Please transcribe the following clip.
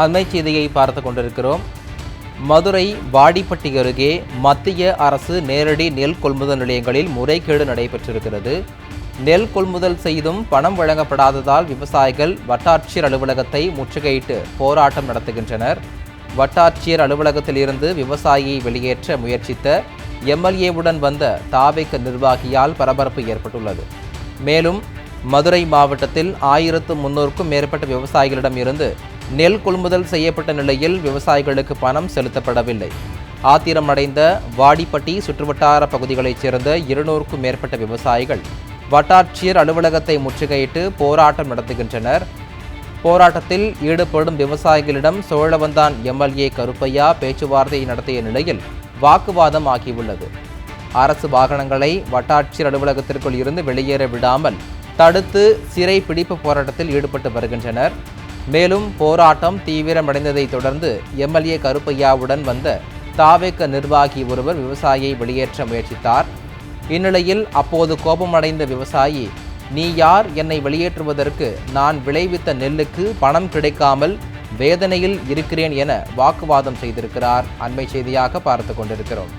அண்மை செய்தியை பார்த்து கொண்டிருக்கிறோம். மதுரை வாடிப்பட்டி அருகே மத்திய அரசு நேரடி நெல் கொள்முதல் நிலையங்களில் முறைகேடு நடைபெற்றிருக்கிறது. நெல் கொள்முதல் செய்தும் பணம் வழங்கப்படாததால் விவசாயிகள் வட்டாட்சியர் அலுவலகத்தை முற்றுகையிட்டு போராட்டம் நடத்துகின்றனர். வட்டாட்சியர் அலுவலகத்தில் இருந்து விவசாயியை வெளியேற்ற முயற்சித்த எம்எல்ஏவுடன் வந்த தாவேக நிர்வாகியால் பரபரப்பு ஏற்பட்டுள்ளது. மேலும் மதுரை மாவட்டத்தில் 1300க்கும் மேற்பட்ட விவசாயிகளிடம் இருந்து நெல் கொள்முதல் செய்யப்பட்ட நிலையில் விவசாயிகளுக்கு பணம் செலுத்தப்படவில்லை. ஆத்திரமடைந்த வாடிப்பட்டி சுற்றுவட்டார பகுதிகளைச் சேர்ந்த 200க்கும் மேற்பட்ட விவசாயிகள் வட்டாட்சியர் அலுவலகத்தை முற்றுகையிட்டு போராட்டம் நடத்துகின்றனர். போராட்டத்தில் ஈடுபடும் விவசாயிகளிடம் சோழவந்தான் எம்எல்ஏ கருப்பையா பேச்சுவார்த்தை நடத்திய நிலையில் வாக்குவாதம் ஆகியுள்ளது. அரசு வாகனங்களை வட்டாட்சியர் அலுவலகத்திற்குள் இருந்து வெளியேற விடாமல் தடுத்து சிறை பிடிப்பு போராட்டத்தில் ஈடுபட்டு வருகின்றனர். மேலும் போராட்டம் தீவிரமடைந்ததை தொடர்ந்து எம்எல்ஏ கருப்பையாவுடன் வந்த தாவேக நிர்வாகி ஒருவர் விவசாயியை வெளியேற்ற முயற்சித்தார். இந்நிலையில் அப்போது கோபமடைந்த விவசாயி, நீ யார் என்னை வெளியேற்றுவதற்கு? நான் விளைவித்த நெல்லுக்கு பணம் கிடைக்காமல் வேதனையில் இருக்கிறேன் என வாக்குவாதம் செய்திருக்கிறார். அண்மை செய்தியாக பார்த்து கொண்டிருக்கிறோம்.